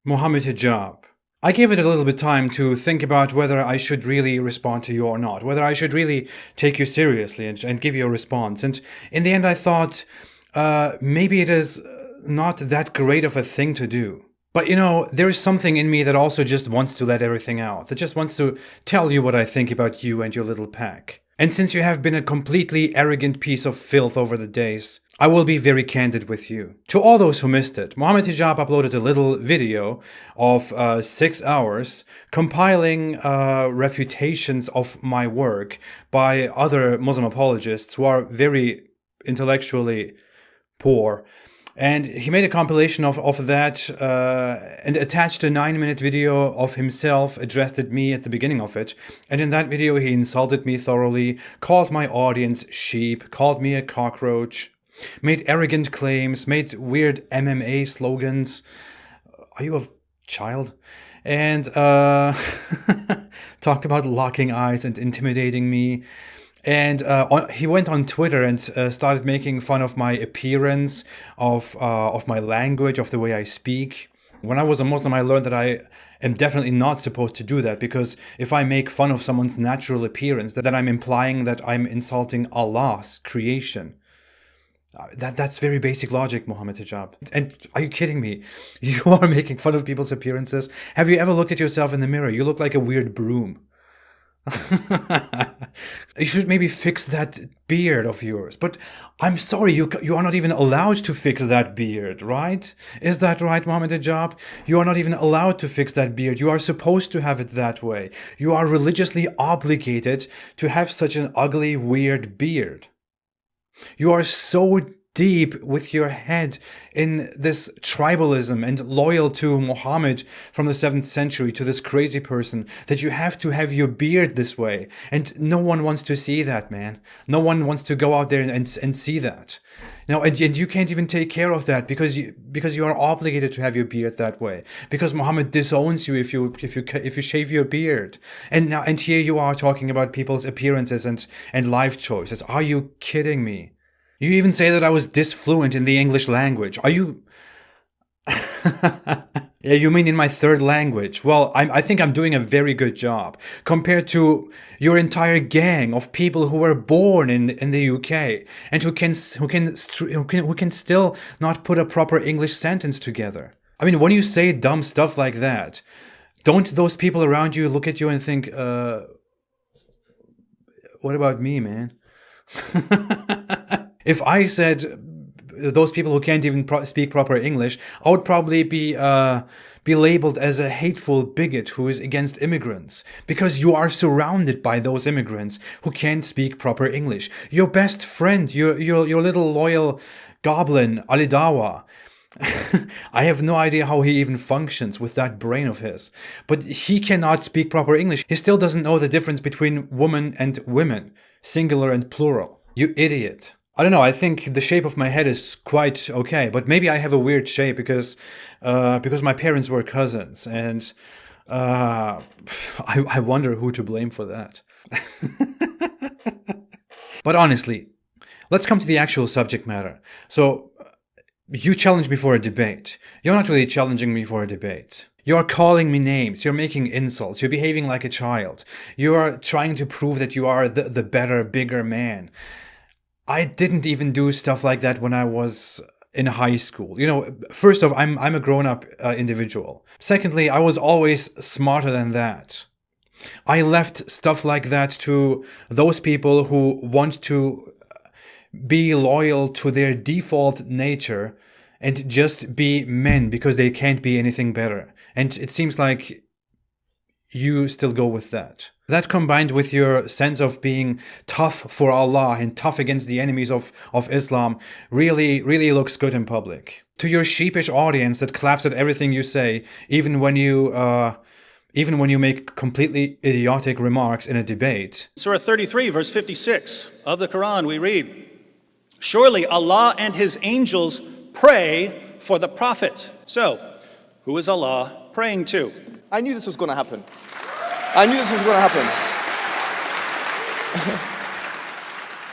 Mohammed Hijab. I gave it a little bit time to think about whether I should really respond to you or not, whether I should really take you seriously and give you a response. And in the end, I thought maybe it is not that great of a thing to do. But there is something in me that also just wants to let everything out, that just wants to tell you what I think about you and your little pack. And since you have been a completely arrogant piece of filth over the days, I will be very candid with you. To all those who missed it, Mohammed Hijab uploaded a little video of 6 hours compiling refutations of my work by other Muslim apologists who are very intellectually poor. And he made a compilation of that and attached a 9-minute video of himself addressed at me at the beginning of it. And in that video, he insulted me thoroughly, called my audience sheep, called me a cockroach, made arrogant claims, made weird MMA slogans. Are you a child? And talked about locking eyes and intimidating me. And he went on Twitter and started making fun of my appearance, of my language, of the way I speak. When I was a Muslim, I learned that I am definitely not supposed to do that, because if I make fun of someone's natural appearance, then I'm implying that I'm insulting Allah's creation. That's very basic logic, Mohammed Hijab. And are you kidding me? You are making fun of people's appearances? Have you ever looked at yourself in the mirror? You look like a weird broom. You should maybe fix that beard of yours. But I'm sorry, you are not even allowed to fix that beard, right? Is that right, Mohammed Hijab? You are not even allowed to fix that beard. You are supposed to have it that way. You are religiously obligated to have such an ugly, weird beard. You are so deep with your head in this tribalism and loyal to Muhammad from the 7th century, to this crazy person, that you have to have your beard this way. And no one wants to see that, man. No one wants to go out there and see that. Now, and you can't even take care of that because you are obligated to have your beard that way. Because Muhammad disowns you if you shave your beard. And here you are talking about people's appearances and life choices. Are you kidding me? You even say that I was disfluent in the English language. Are you... Yeah, you mean in my third language? Well, I think I'm doing a very good job compared to your entire gang of people who were born in the UK and who can still not put a proper English sentence together. I mean, when you say dumb stuff like that, don't those people around you look at you and think, what about me, man? If I said those people who can't even speak proper English, I would probably be labeled as a hateful bigot who is against immigrants, because you are surrounded by those immigrants who can't speak proper English. Your best friend, your little loyal goblin, Alidawa. I have no idea how he even functions with that brain of his. But he cannot speak proper English. He still doesn't know the difference between woman and women, singular and plural. You idiot. I don't know, I think the shape of my head is quite okay, but maybe I have a weird shape because my parents were cousins, and I wonder who to blame for that. But honestly, let's come to the actual subject matter. So, you challenged me for a debate. You're not really challenging me for a debate. You're calling me names, you're making insults, you're behaving like a child. You are trying to prove that you are the better, bigger man. I didn't even do stuff like that when I was in high school. First off, I'm a grown-up individual. Secondly, I was always smarter than that. I left stuff like that to those people who want to be loyal to their default nature and just be men because they can't be anything better. And it seems like you still go with that. That combined with your sense of being tough for Allah and tough against the enemies of Islam really looks good in public. To your sheepish audience that claps at everything you say, even when you make completely idiotic remarks in a debate. Surah 33, verse 56 of the Quran, we read, "Surely Allah and His angels pray for the Prophet." So, who is Allah praying to? I knew this was going to happen. I knew this was going to happen.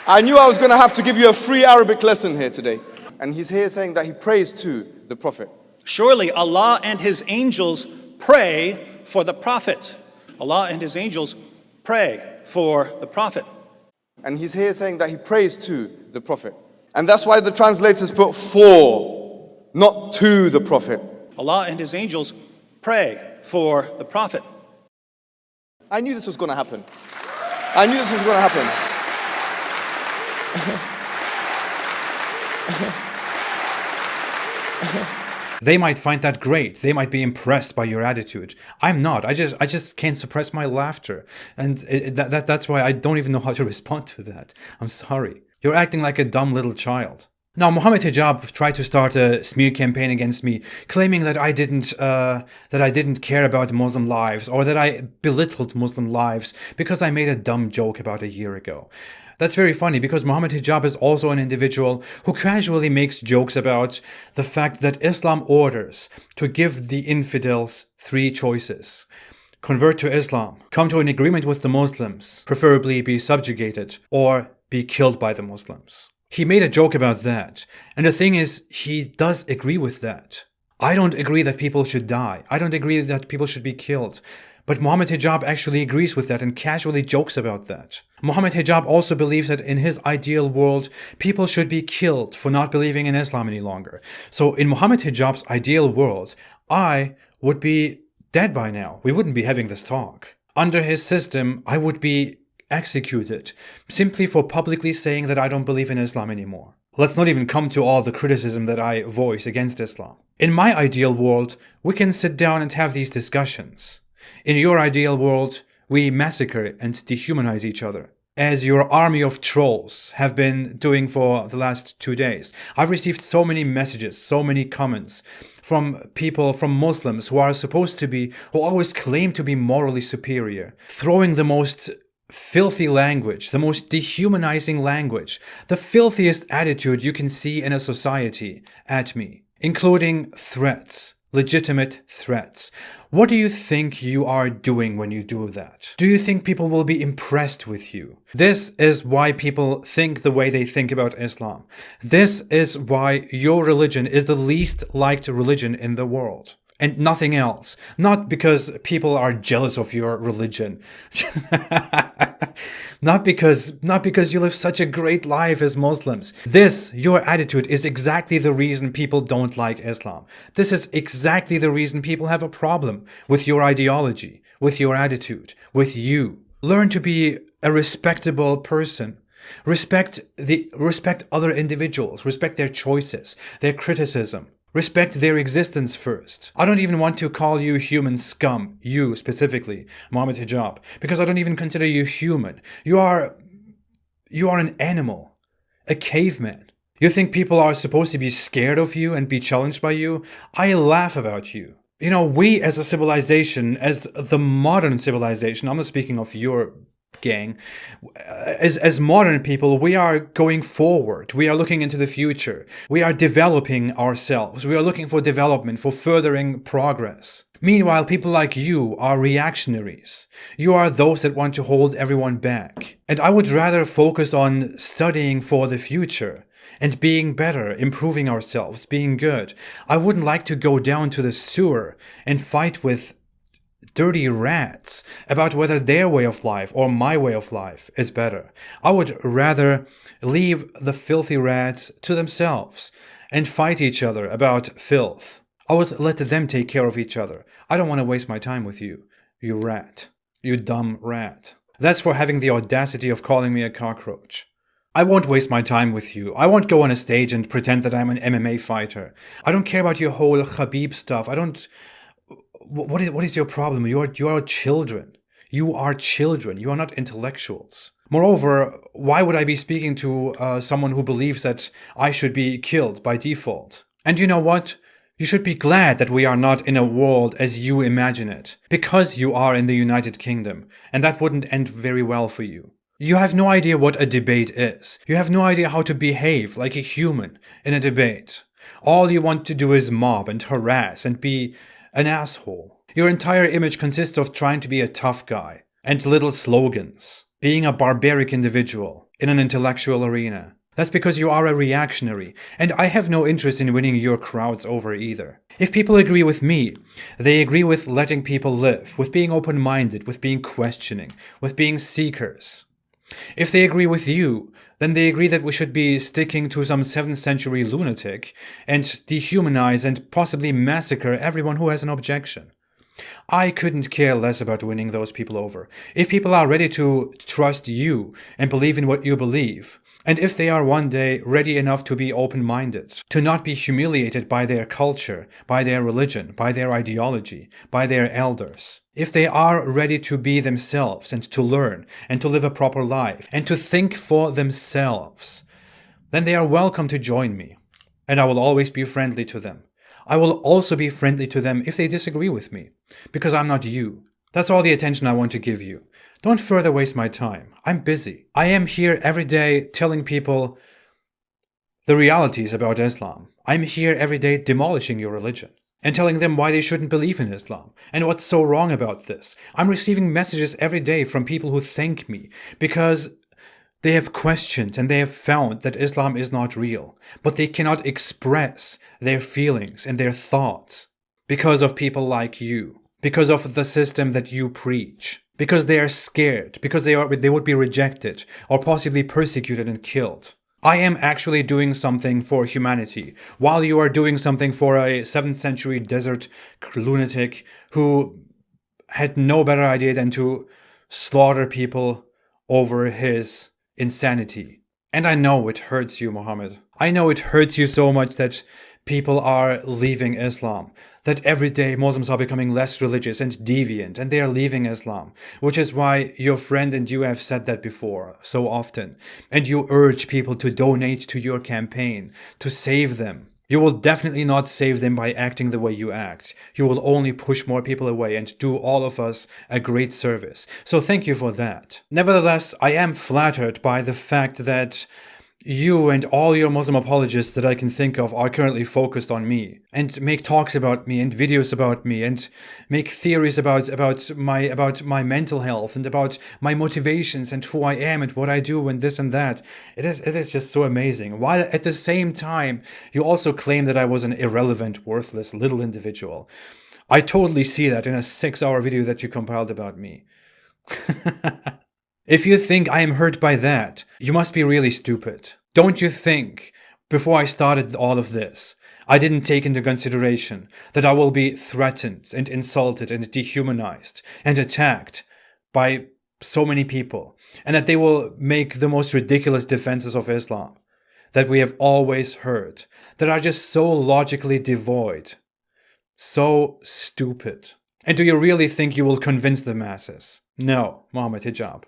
I knew I was going to have to give you a free Arabic lesson here today. And he's here saying that he prays to the Prophet. Surely Allah and His angels pray for the Prophet. Allah and His angels pray for the Prophet. And he's here saying that he prays to the Prophet. And that's why the translators put for, not to the Prophet. Allah and His angels pray for the Prophet. I knew this was going to happen. I knew this was going to happen. They might find that great. They might be impressed by your attitude. I'm not. I just can't suppress my laughter. And that's why I don't even know how to respond to that. I'm sorry. You're acting like a dumb little child. Now, Mohammed Hijab tried to start a smear campaign against me, claiming that I didn't care about Muslim lives, or that I belittled Muslim lives because I made a dumb joke about a year ago. That's very funny, because Mohammed Hijab is also an individual who casually makes jokes about the fact that Islam orders to give the infidels 3 choices. Convert to Islam, come to an agreement with the Muslims, preferably be subjugated, or be killed by the Muslims. He made a joke about that, and the thing is, he does agree with that. I don't agree that people should die. I don't agree that people should be killed. But Mohammed Hijab actually agrees with that and casually jokes about that. Mohammed Hijab also believes that in his ideal world, people should be killed for not believing in Islam any longer. So in Mohammed Hijab's ideal world, I would be dead by now. We wouldn't be having this talk. Under his system, I would be executed simply for publicly saying that I don't believe in Islam anymore. Let's not even come to all the criticism that I voice against Islam. In my ideal world, we can sit down and have these discussions. In your ideal world, we massacre and dehumanize each other, as your army of trolls have been doing for the last 2 days. I've received so many messages, so many comments from people, from Muslims who always claim to be morally superior, throwing the most filthy language, the most dehumanizing language, the filthiest attitude you can see in a society at me, including threats. Legitimate threats. What do you think you are doing when you do that? Do you think people will be impressed with you? This is why people think the way they think about Islam. This is why your religion is the least liked religion in the world. And nothing else. Not because people are jealous of your religion. Not because you live such a great life as Muslims. Your attitude is exactly the reason people don't like Islam. This is exactly the reason people have a problem with your ideology, with your attitude, with you. Learn to be a respectable person. Respect other individuals. Respect their choices, their criticism. Respect their existence first. I don't even want to call you human scum, you specifically, Mohammed Hijab, because I don't even consider you human. You are an animal, a caveman. You think people are supposed to be scared of you and be challenged by you? I laugh about you. You know, we as a civilization, as the modern civilization, I'm not speaking of your gang, as modern people, we are going forward. We are looking into the future. We are developing ourselves. We are looking for development, for furthering progress. Meanwhile, people like you are reactionaries. You are those that want to hold everyone back. And I would rather focus on studying for the future and being better, improving ourselves, being good. I wouldn't like to go down to the sewer and fight with dirty rats about whether their way of life or my way of life is better. I would rather leave the filthy rats to themselves and fight each other about filth. I would let them take care of each other. I don't want to waste my time with you, you rat. You dumb rat. That's for having the audacity of calling me a cockroach. I won't waste my time with you. I won't go on a stage and pretend that I'm an MMA fighter. I don't care about your whole Khabib stuff. What is your problem? You are children. You are children. You are not intellectuals. Moreover, why would I be speaking to someone who believes that I should be killed by default? And you know what? You should be glad that we are not in a world as you imagine it, because you are in the United Kingdom, and that wouldn't end very well for you. You have no idea what a debate is. You have no idea how to behave like a human in a debate. All you want to do is mob and harass and be an asshole. Your entire image consists of trying to be a tough guy and little slogans, being a barbaric individual in an intellectual arena. That's because you are a reactionary, and I have no interest in winning your crowds over either. If people agree with me, they agree with letting people live, with being open-minded, with being questioning, with being seekers. If they agree with you, then they agree that we should be sticking to some 7th century lunatic and dehumanize and possibly massacre everyone who has an objection. I couldn't care less about winning those people over. If people are ready to trust you and believe in what you believe, and if they are one day ready enough to be open-minded, to not be humiliated by their culture, by their religion, by their ideology, by their elders, if they are ready to be themselves and to learn and to live a proper life and to think for themselves, then they are welcome to join me, and I will always be friendly to them. I will also be friendly to them if they disagree with me, because I'm not you. That's all the attention I want to give you. Don't further waste my time. I'm busy. I am here every day telling people the realities about Islam. I'm here every day demolishing your religion and telling them why they shouldn't believe in Islam and what's so wrong about this. I'm receiving messages every day from people who thank me because they have questioned and they have found that Islam is not real, but they cannot express their feelings and their thoughts because of people like you, because of the system that you preach, because they are scared, because they would be rejected or possibly persecuted and killed. I am actually doing something for humanity, while you are doing something for a 7th century desert lunatic who had no better idea than to slaughter people over his insanity. And I know it hurts you, Mohammed. I know it hurts you so much that people are leaving Islam, that every day Muslims are becoming less religious and deviant, and they are leaving Islam, which is why your friend and you have said that before so often, and you urge people to donate to your campaign, to save them. You will definitely not save them by acting the way you act. You will only push more people away and do all of us a great service. So thank you for that. Nevertheless, I am flattered by the fact that you and all your Muslim apologists that I can think of are currently focused on me and make talks about me and videos about me and make theories about my mental health and about my motivations and who I am and what I do and this and that. It is just so amazing. While at the same time, you also claim that I was an irrelevant, worthless little individual. I totally see that in a 6-hour video that you compiled about me. If you think I am hurt by that, you must be really stupid. Don't you think, before I started all of this, I didn't take into consideration that I will be threatened and insulted and dehumanized and attacked by so many people, and that they will make the most ridiculous defenses of Islam that we have always heard, that are just so logically devoid, so stupid. And do you really think you will convince the masses? No, Mohammed Hijab.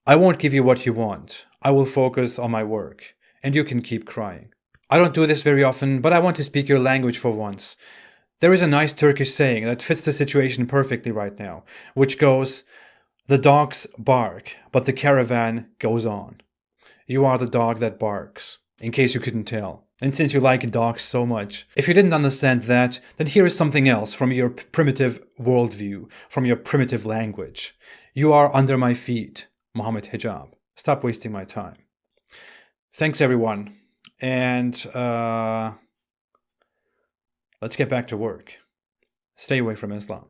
I won't give you what you want. I will focus on my work, and you can keep crying. I don't do this very often, but I want to speak your language for once. There is a nice Turkish saying that fits the situation perfectly right now, which goes, "The dogs bark, but the caravan goes on." You are the dog that barks, in case you couldn't tell. And since you like dogs so much, if you didn't understand that, then here is something else from your primitive worldview, from your primitive language. You are under my feet, Mohammed Hijab. Stop wasting my time. Thanks, everyone. And let's get back to work. Stay away from Islam.